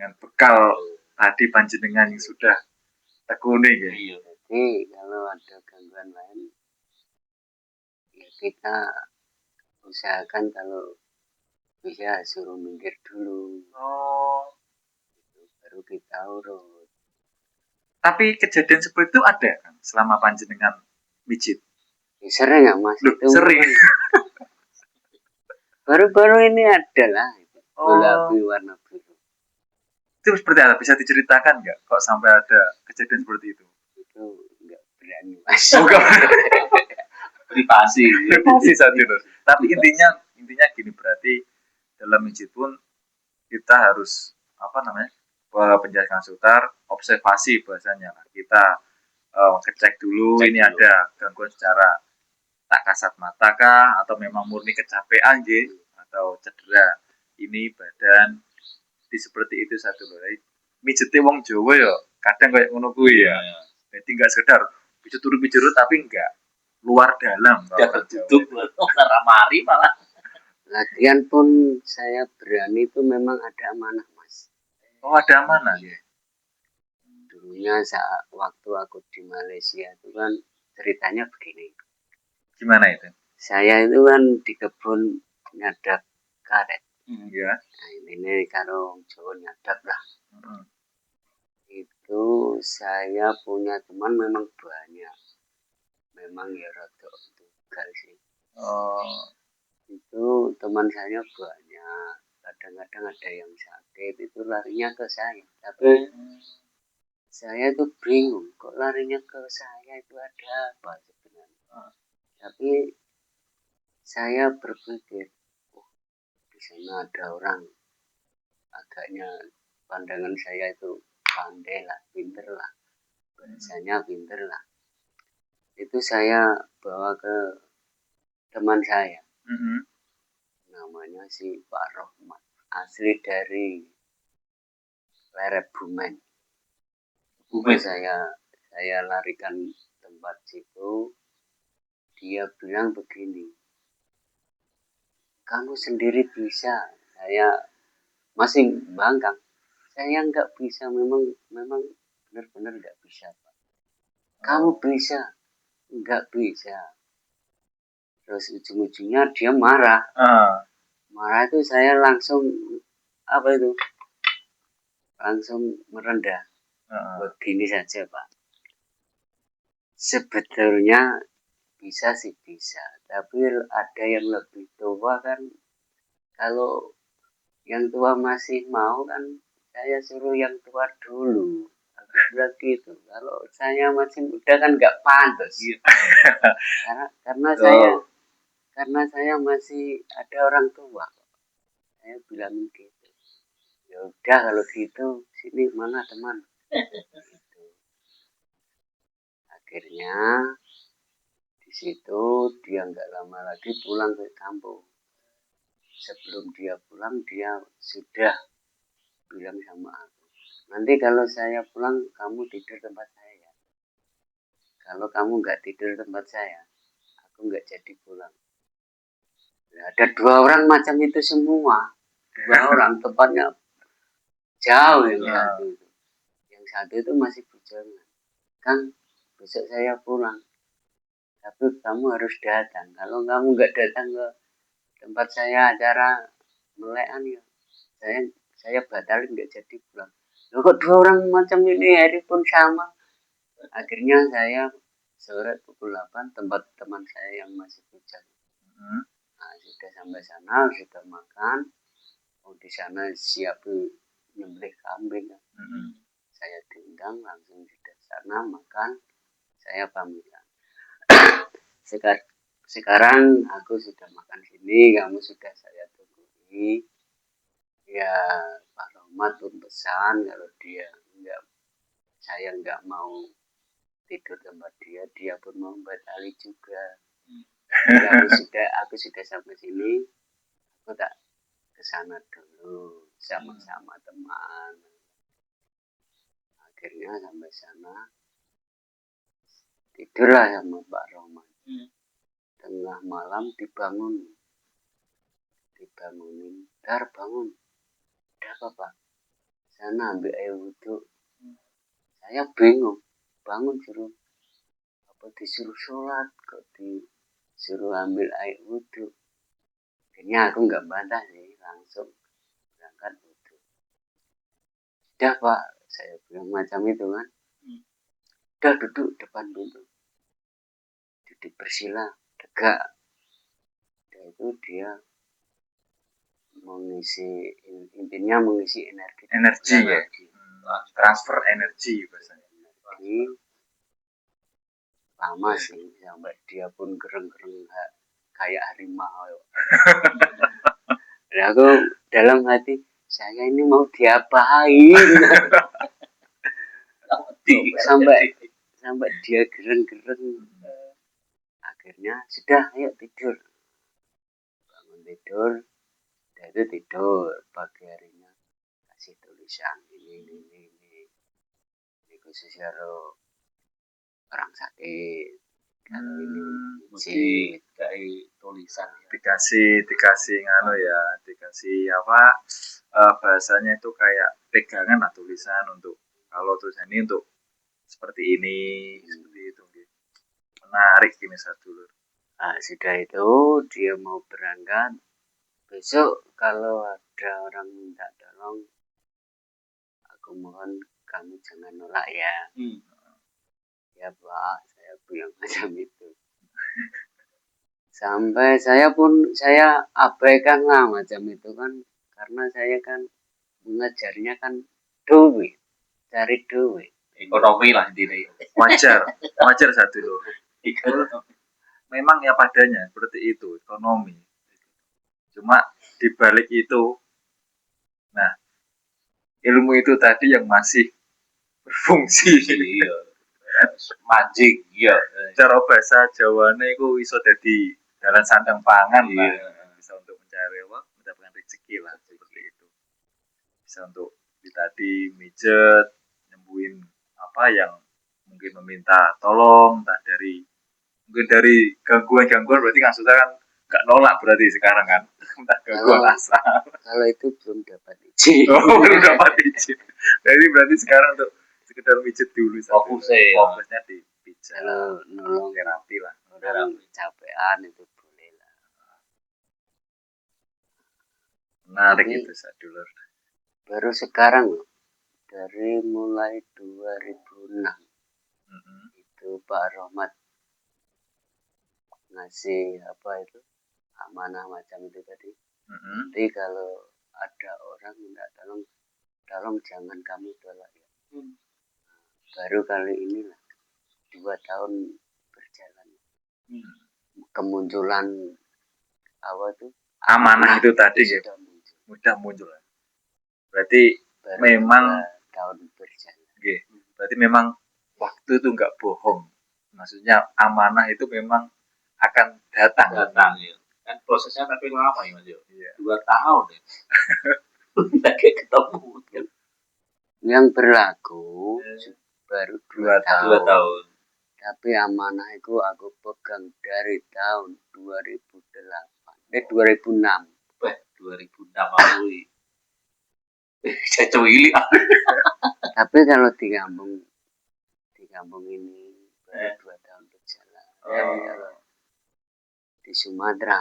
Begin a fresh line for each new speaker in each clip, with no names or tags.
dengan bekal tadi panjenengan yang sudah tekuni ya.
Iya. Jadi kalau ada gangguan lain, ya kita usahakan kalau bisa suruh minggir dulu,
Oh,
baru kita urut.
tapi kejadian seperti itu ada kan selama panjenengan mijit?
Ya, sering ya mas,
Loh,
itu
sering.
baru-baru ini ada lah, bola
Oh,
api warna biru.
itu seperti apa? Bisa diceritakan nggak kok sampai ada kejadian seperti itu?
Itu nggak berani mas.
Oh, nggak.
Privasi.
Privasi saja loh. Tapi intinya gini, berarti dalam mijit pun kita harus apa namanya, penjelasan sutar, observasi bahasanya lah. Kita ngecek dulu
Cek
ini
dulu.
ada gangguan secara tak kasat mata kah, atau memang murni kecapean gitu, atau cedera ini badan di seperti itu satu loh. Mijete wong Jawa ya kadang kayak ngono kuwi ya. Jadi nggak sekedar pijet turun pijet turun, tapi nggak luar dalam.
Udah
kalau
duduk ora mari malah.
Lagian pun saya berani itu memang ada amanah mas.
Oh, ada mana ya?
Dulunya saat waktu aku di Malaysia itu kan ceritanya begini.
Gimana itu?
Saya itu kan di kebun nyadap karet.
Ya.
Nah ini kalau Jawa nyadap lah.
Hmm.
Itu saya punya teman memang banyak. Memang ya rada tugal sih.
Oh,
Itu teman saya banyak. Kadang-kadang ada yang sakit itu larinya ke saya. Tapi saya itu bingung kok larinya ke saya, itu ada apa sebenarnya. Tapi saya berpikir, oh, di sana ada orang agaknya pandangan saya itu pandai lah, pinter lah, bahasanya pinter lah. Itu saya bawa ke teman saya, namanya si Pak Rohmat, asli dari Lerep Bumen. Saya larikan tempat situ, dia bilang begini, kamu sendiri bisa. Saya masih bangkang, saya nggak bisa, memang benar-benar nggak bisa Pak. Kamu bisa, nggak bisa. Terus ujung-ujungnya dia marah. Marah itu saya langsung apa itu? Langsung merendah. Begini saja Pak. Sebetulnya bisa sih bisa, tapi ada yang lebih tua kan. Kalau yang tua masih mau kan saya suruh yang tua dulu. Aku bilang gitu. Kalau saya masih muda kan nggak pantas. karena saya masih ada orang tua. Saya bilang gitu. Ya udah kalau gitu, sini mana teman. Gitu. Akhirnya di situ dia nggak lama lagi pulang ke kampung. Sebelum dia pulang dia sudah bilang sama aku, nanti kalau saya pulang kamu tidur tempat saya. Kalau kamu nggak tidur tempat saya, aku nggak jadi pulang. Nah, ada 2 orang macam itu semua. 2 orang, tempatnya jauh yang satu itu. Yang satu itu masih bujangan. Kang, besok saya pulang. Tapi kamu harus datang. Kalau kamu nggak datang ke tempat saya acara melekan ya, saya batalin nggak jadi pulang. Loh kok 2 orang macam ini hari pun sama. Akhirnya saya sore pukul 8 tempat teman saya yang masih bujang. Nah, sudah sampai sana, sudah makan. Oh, di sana siap nyembelih kambing. Saya diundang langsung di sana makan. Saya pamitan. Sekarang aku sudah makan sini, kamu sudah saya tunggu. Ya Pak Rohmat pun pesan kalau saya nggak mau tidur tempat dia pun mau batali juga. Aku sudah sampai sini, aku tak kesana dulu sama-sama teman. Akhirnya sampai sana tidurlah sama Pak Rohmat. Tengah malam dibangunin, Dar bangun, ada apa Pak? sana ambil air wudhu. Saya bingung, bangun disuruh sholat kok disuruh ambil air wudhu. Akhirnya aku nggak bantah sih, langsung berangkat wudhu. Sudah Pak, saya bilang macam itu kan. Udah duduk depan pintu, duduk bersila, tegak. Dan itu dia intinya mengisi
energi ya, transfer energi bahasanya.
Lama sih sampai dia pun gereng-gereng kayak harimau. Dan aku dalam hati, saya ini mau diapain? sampai dia gereng-gereng. Akhirnya sudah, ayo tidur. Bangun tidur, dan itu tidur. Pagi harinya kasih tulisan ini khusus orang sakit. Kalau ini
mesti kayak tulisan
dikasih ngano ya, dikasih apa bahasanya itu kayak pegangan lah, tulisan untuk kalau tulisan ini untuk seperti ini, seperti itu. Menarik ini satu dulur.
Nah, sudah itu dia mau berangkat. Besok kalau ada orang minta tolong, aku mohon kamu jangan nolak ya. Ya Pak, saya bilang macam itu. Sampai saya abaikan lah macam itu kan, karena saya kan mengejarnya kan duit, cari duit.
ekonomi lah intinya.
Wajar satu loh. Memang ya padanya seperti itu, ekonomi. Cuma dibalik itu, nah ilmu itu tadi yang masih berfungsi.
Iya. Mancing, iya.
Cara bahasa Jawane itu iso dadi dalan sandang pangan lah. Bisa untuk mencari uang, mendapatkan rezeki lah, seperti itu. Bisa untuk tadi mijet, nyembuhin apa yang mungkin meminta tolong, entah mungkin dari gangguan berarti kan sudah kan nggak nolak berarti sekarang kan, entah gangguan asal.
Kalau itu belum dapat izin.
Belum dapat izin. Jadi berarti sekarang untuk sekedar mijet dulu, fokusnya di pijat.
Kalau nolong
terapi lah,
orang capean itu boleh lah.
Menarik itu Sadulur.
Baru sekarang loh, dari mulai 2006 itu Pak Rohmat ngasih amanah macam itu tadi. Jadi kalau ada orang minta tolong jangan kamu tolak ya. Baru kali inilah 2 tahun berjalan, kemunculan
amanah itu tadi ya, mudah muncul. Berarti baru memang
tahun berjalan.
Berarti memang waktu itu nggak bohong. Maksudnya amanah itu memang akan datang
ya. Kan prosesnya tapi lama ya Mas Yo. 2 tahun ya. Lagi ketemu kan.
Yang berlaku baru 2 tahun. Tapi amanah itu aku pegang dari tahun 2006.
2006 aku. Saya cuili.
Tapi kalau di kampung ini baru 2 tahun berjalan. Kalau di Sumatera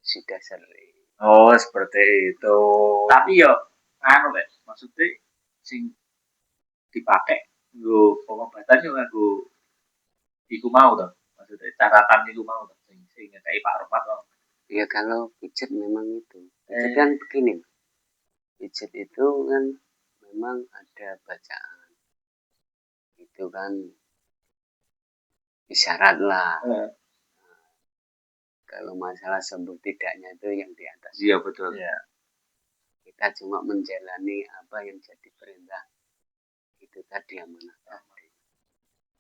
sudah sering.
Oh, seperti itu.
Tapi ya maksudnya sing dipakai nggo pengobatan yo nggo iku mau to. Maksudnya carakan iku mau to sing ngekeki Pak Rohmat to.
Ya kalau pijet memang itu. Pijet kan begini. Pijet itu kan memang ada bacaan. Itu kan isyarat lah. Kalau masalah sembuh tidaknya itu yang di atas.
Iya betul.
Ya.
Kita cuma menjalani apa yang jadi perintah. Itu tadi amanah.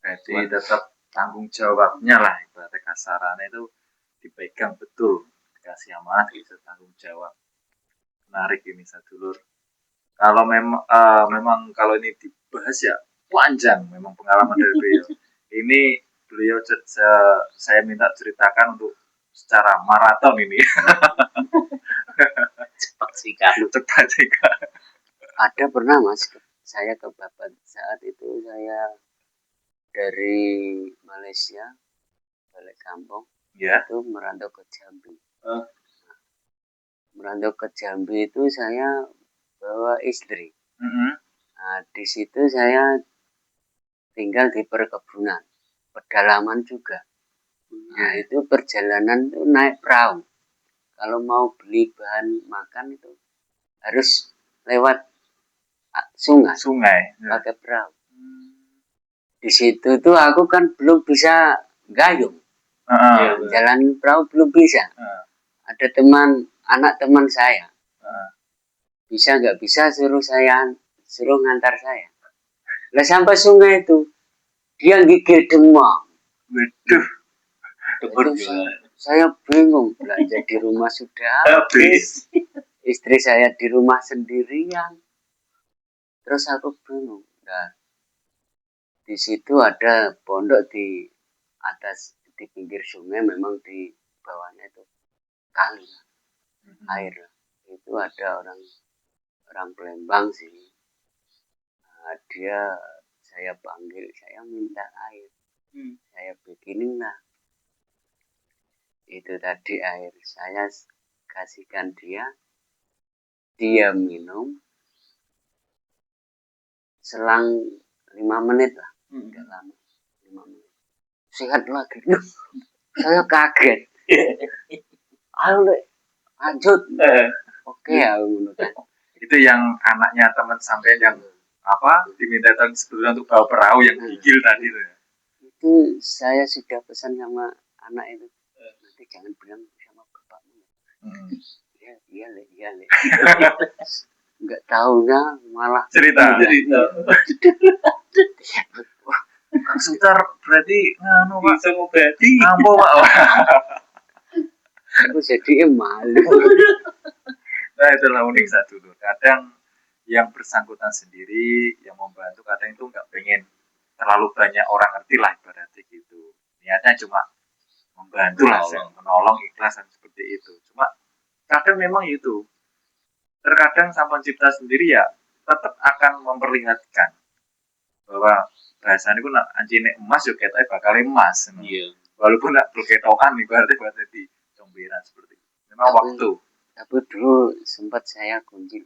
Berarti tetap tanggung jawabnya lah, ibaratnya kasarannya itu dipegang betul, dikasih amanah, bisa tanggung jawab. Menarik ini Sadulur. Kalau memang kalau ini dibahas ya panjang, memang pengalaman dari beliau. Ini beliau saya minta ceritakan untuk secara maraton ini.
Cepat singkat.
Ada pernah Mas, saya ke Babat saat itu saya dari Malaysia balik kampung
Ya.
itu merantau ke Jambi.
Eh.
Merantau ke Jambi itu saya bawa istri.
Mm-mm.
Nah, di situ saya tinggal di perkebunan, pedalaman juga. Nah, itu perjalanan itu naik perahu. Kalau mau beli bahan makan itu harus lewat sungai,
Sungai. Ya.
pakai perahu. Di situ tuh aku kan belum bisa gayung,
Heeh.
jalan perahu belum bisa. Ada anak teman saya, bisa nggak bisa suruh ngantar saya. Lah sampai sungai itu dia gigil demam.
Waduh,
Debur
Itu
juga.
saya bingung, belanja di rumah sudah
Habis.
istri saya di rumah sendirian. Terus aku bingung. Nah, di situ ada pondok di atas di pinggir sungai, memang di bawahnya itu kali air. Itu ada orang Palembang sih. Nah, saya panggil, saya minta air. Saya bikinin lah. Itu tadi air saya kasihkan dia minum selang 5 menit lah, tidak lama, 5 menit sehat lagi. Saya kaget. Ayo lanjut. Oke ya,
itu yang anaknya teman sampai yang apa diminta tahun sebelumnya untuk bawa perahu yang gigil tadi tuh.
Itu saya sudah pesan sama anak itu, nanti jangan bilang sama bapakmu. Iya le. Nggak tahunya malah
cerita. Kang Sutar berarti nganu Pak.
Bisa ngobati.
Ambo Pak.
aku jadi malu.
Nah itulah unik satu tuh. Kadang yang bersangkutan sendiri yang membantu, kadang itu nggak pengen terlalu banyak orang ngerti lah ibaratnya gitu. Niatnya cuma membantu lah, menolong ikhlas dan seperti itu. Cuma kadang memang itu. Terkadang sang pencipta sendiri ya tetap akan memperlihatkan bahwa bahasanya itu nak anjine emas yo ketoke bakal emas.
Iya.
Walaupun nak berketokan ibaratnya di comberan seperti itu. Memang waktu.
Tapi dulu sempat saya kunci.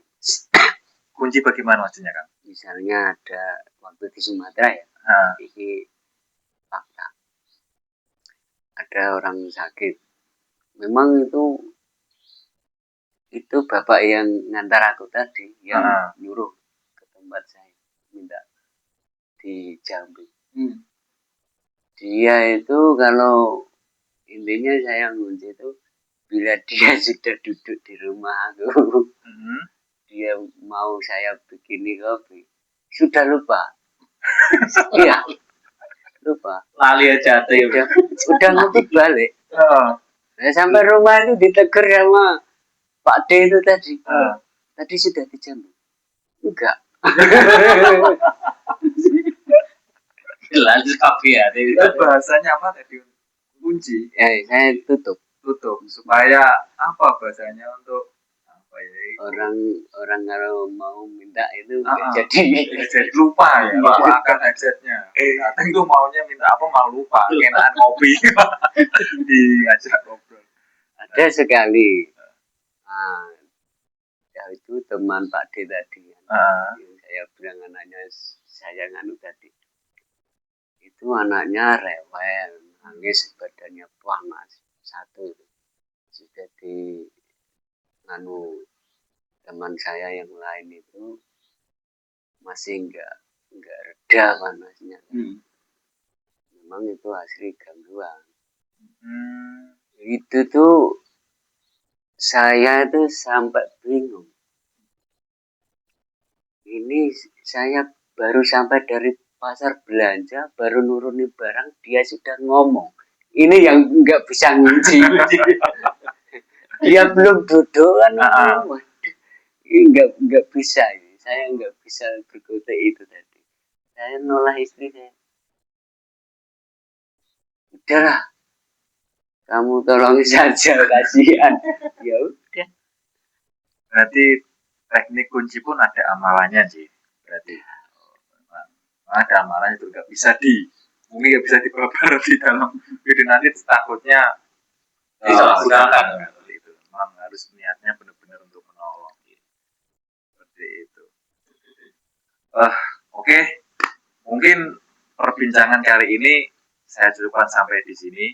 Kunci bagaimana maksudnya Kang?
Misalnya ada waktu di Sumatera ya, ini fakta. Ada orang sakit. Memang itu bapak yang ngantar aku tadi yang nyuruh ke tempat saya minta di Jambi. Dia itu kalau intinya saya ngunci itu bila dia sudah duduk di rumah aku, dia mau saya bikini kopi, sudah lupa. Iya, lupa.
Lali aja tuh.
Udah ngetik balik. Nah, sampai rumah itu ditegur sama Pak D itu tadi. Tadi sudah di Jambi. Enggak.
Lanjut kopi ya.
Bahasanya apa tadi? Kunci.
Saya tutup
supaya apa bahasanya untuk apa ya?
Orang kalau mau minta itu jadi
lupa ya, lupa akan headsetnya. Kadang itu maunya minta apa malah lupa, kenaan ngopi diajak ngobrol.
Ada sekali. Ya itu teman Pak D tadi. Saya bilang anaknya saya nganu tadi. Itu anaknya rewel, nangis, badannya panas. Satu sudah di nganu teman saya yang lain itu masih enggak reda panasnya. Memang itu asli gangguan. Itu tuh saya tuh sampai bingung. Ini saya baru sampai dari pasar belanja, baru nurunin barang, dia sudah ngomong. Ini yang nggak bisa ngunci. Dia belum duduk kan. Waduh, ini nggak bisa. Saya nggak bisa berkata itu tadi. Saya nolak istri saya. Udahlah, kamu tolong saja, kasihan. Ya udah.
Berarti teknik kunci pun ada amalannya sih. Berarti ada amalannya itu nggak bisa mungkin nggak bisa dibawa di dalam video nanti takutnya
Disalahgunakan.
itu memang harus niatnya benar-benar untuk menolong seperti itu. Oke. Mungkin perbincangan kali ini saya cukupkan sampai di sini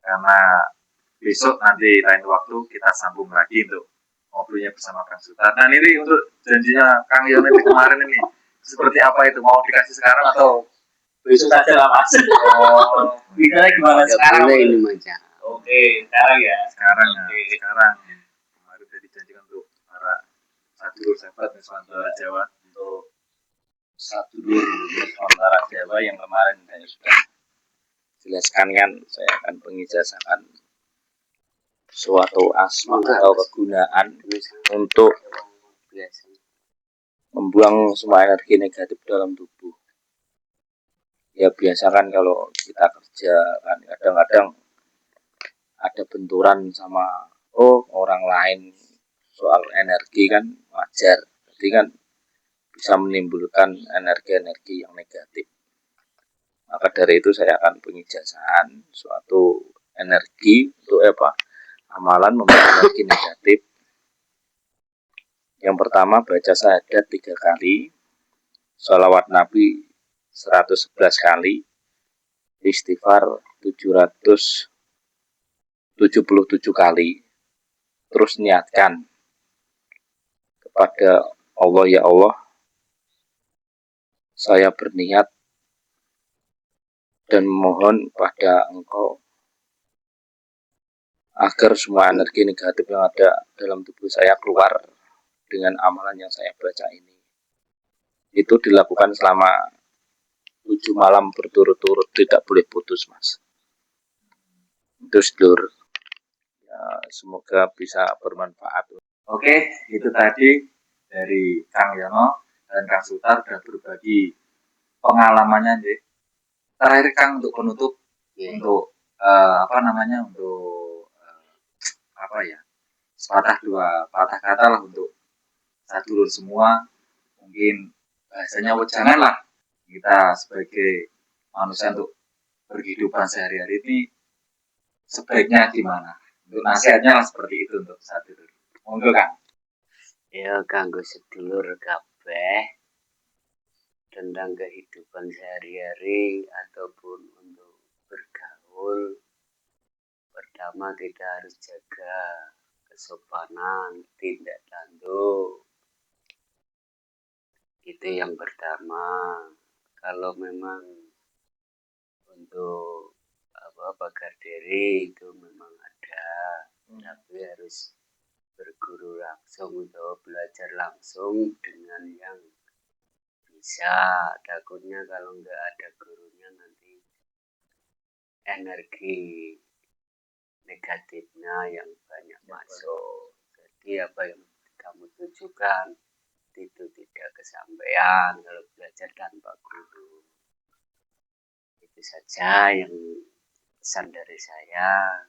karena besok nanti lain waktu kita sambung lagi untuk ngobrolnya bersama Kang Sutar. Nah ini untuk janjinya Kang Yono di kemarin ini seperti apa itu, mau dikasih sekarang atau
Besok saja lah Mas.
oh,
Kita gimana
Nggak
sekarang?
boleh ini macam.
Oke, sekarang ya.
sekarang
Oke.
sekarang kemarin sudah dijanjikan untuk para sadulur sahabat Nusantara Jawa
Untuk satu dulu Nusantara Jawa yang kemarin saya sudah jelaskan kan, saya akan pengijazahkan suatu asma atau kegunaan untuk
Biasa.
membuang semua energi negatif dalam tubuh. Ya biasa kan kalau kita kerja kan kadang-kadang ada benturan sama orang lain soal energi kan wajar. Jadi kan bisa menimbulkan energi-energi yang negatif. Maka dari itu saya akan pengijazahan suatu energi untuk amalan membuang energi negatif. Yang pertama baca syahadat 3 kali, sholawat Nabi 111 kali, istighfar 777 kali. Terus niatkan kepada Allah, ya Allah, saya berniat dan mohon pada Engkau agar semua energi negatif yang ada dalam tubuh saya keluar dengan amalan yang saya baca ini. Itu dilakukan selama 7 malam berturut-turut, tidak boleh putus Mas. Itu sedulur. Ya, semoga bisa bermanfaat.
Oke, itu tadi dari Kang Yono dan Kang Sutar sudah berbagi pengalamannya nih. Terakhir Kang untuk penutup untuk sepatah dua patah kata lah untuk sadulur semua, mungkin bahasanya janganlah kita sebagai manusia untuk berkehidupan sehari-hari ini sebaiknya gimana, untuk nasihatnya lah seperti itu untuk sadulur. Monggo Kang.
Ya kanggo sedulur kabeh tentang kehidupan sehari-hari ataupun untuk bergaul, pertama kita harus jaga kesopanan, tindak tanduk. Itu yang pertama. Kalau memang untuk pagar diri itu memang ada, tapi harus berguru langsung atau belajar langsung dengan yang bisa. Takutnya kalau nggak ada gurunya nanti energi negatifnya yang banyak masuk. Jadi apa yang kamu tujukan itu tidak kesampaian kalau belajar tanpa guru. Itu saja yang pesan dari saya,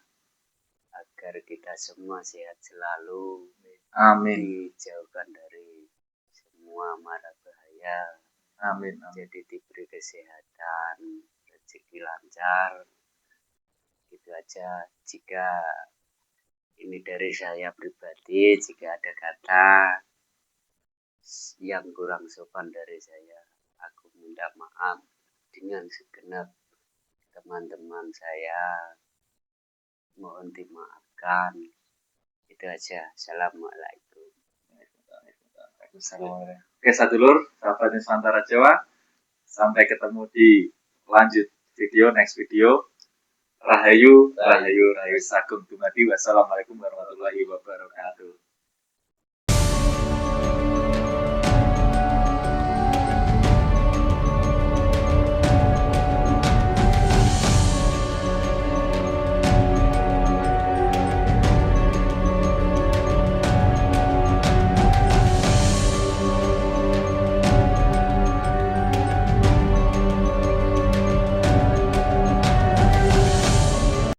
agar kita semua sehat selalu,
Amin.
dijauhkan dari semua mara bahaya.
Amin.
Jadi diberi kesehatan, rezeki lancar. Itu aja. Jika ini dari saya pribadi, jika ada kata yang kurang sopan dari saya, aku minta maaf dengan segenap teman-teman saya, mohon dimaafkan. Itu aja. Assalamualaikum.
Oke sadulur, sahabat Nusantara Jawa, sampai ketemu di lanjut video, next video. Rahayu, rahayu, rahayu sagung dumadi. Wassalamualaikum warahmatullahi wabarakatuh.